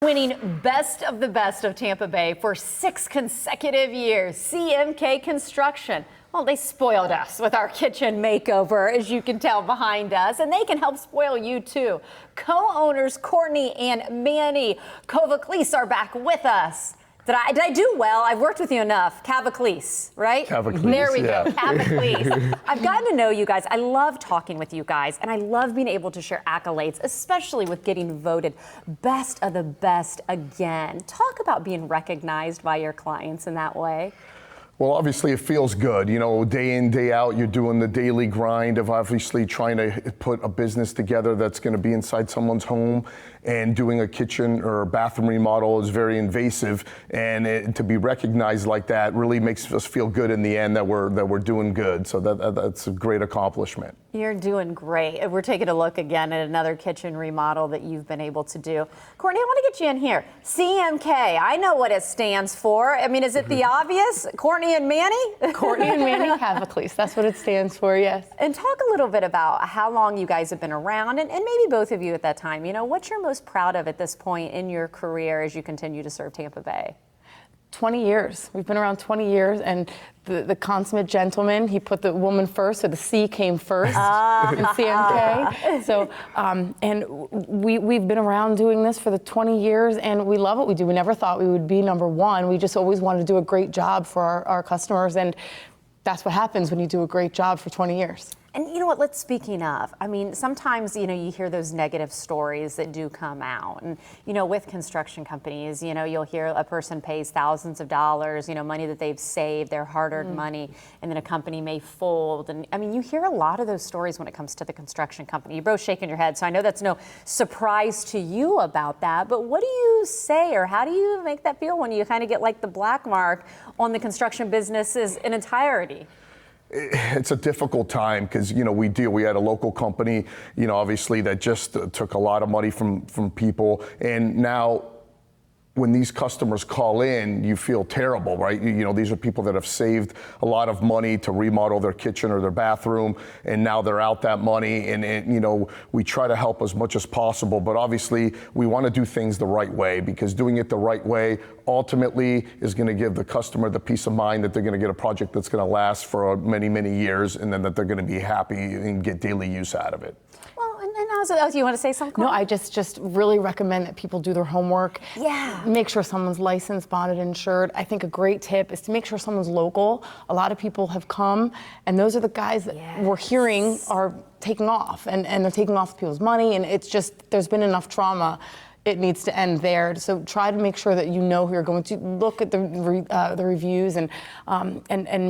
Winning Best of the Best of Tampa Bay for 6 consecutive years, CMK Construction. Well, they spoiled us with our kitchen makeover, as you can tell behind us, and they can help spoil you too. Co-owners Courtney and Manny Kavouklis are back with us. Did I do well? I've worked with you enough. Kavouklis, right? Kavouklis, there we yeah. go, Kavouklis. I've gotten to know you guys. I love talking with you guys, and I love being able to share accolades, especially with getting voted Best of the Best again. Talk about being recognized by your clients in that way. Well, obviously it feels good. You know, day in, day out, you're doing the daily grind of obviously trying to put a business together that's going to be inside someone's home, and doing a kitchen or bathroom remodel is very invasive, and to be recognized like that really makes us feel good in the end that we're doing good. So that's a great accomplishment. You're doing great. We're taking a look again at another kitchen remodel that you've been able to do. Courtney, I want to get you in here. CMK, I know what it stands for. I mean, is it the obvious? Courtney and Manny? Courtney and Manny Kavouklis, that's what it stands for, yes. And talk a little bit about how long you guys have been around, and maybe both of you at that time. You know, what you're most proud of at this point in your career as you continue to serve Tampa Bay? 20 years. We've been around 20 years, and the consummate gentleman, he put the woman first, so the C came first in CMK. So, and we've been around doing this for the 20 years, and we love what we do. We never thought we would be number one. We just always wanted to do a great job for our customers, and that's what happens when you do a great job for 20 years. And you know what, speaking of, I mean, sometimes, you know, you hear those negative stories that do come out. And, you know, with construction companies, you know, you'll hear a person pays thousands of dollars, you know, money that they've saved, their hard-earned money, and then a company may fold. And, I mean, you hear a lot of those stories when it comes to the construction company. You're both shaking your head, so I know that's no surprise to you about that. But what do you say, or how do you make that feel when you kind of get like the black mark on the construction businesses in entirety? It's a difficult time because, you know, we had a local company, you know, obviously that just took a lot of money from people, and now when these customers call in, you feel terrible, right? You know, these are people that have saved a lot of money to remodel their kitchen or their bathroom, and now they're out that money, and you know, we try to help as much as possible, but obviously we want to do things the right way, because doing it the right way ultimately is going to give the customer the peace of mind that they're going to get a project that's going to last for many, many years, and then that they're going to be happy and get daily else out of it. Do you want to say something? No, I just really recommend that people do their homework. Yeah. Make sure someone's licensed, bonded, insured. I think a great tip is to make sure someone's local. A lot of people have come, and those are the guys that we're hearing are taking off, and they're taking off people's money, and it's just, there's been enough trauma. It needs to end there. So try to make sure that you know who you're going to. Look at the reviews, and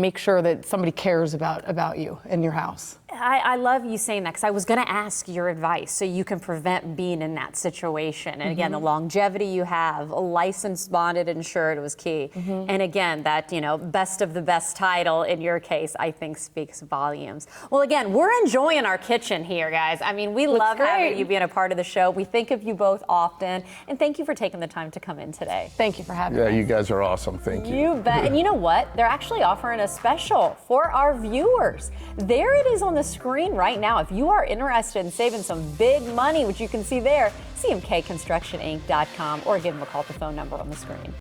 make sure that somebody cares about you and your house. I love you saying that, because I was going to ask your advice so you can prevent being in that situation. And again, the longevity you have, licensed, bonded, insured was key. And again, that, you know, best of the best title in your case, I think speaks volumes. Well, again, we're enjoying our kitchen here, guys. I mean, we love having you being a part of the show. We think of you both often, and thank you for taking the time to come in today. Thank you for having me. Yeah, you guys are awesome. Thank you. You bet. And you know what? They're actually offering a special for our viewers. There it is on the screen right now. If you are interested in saving some big money, which you can see there, cmkconstructioninc.com, or give them a call at the phone number on the screen.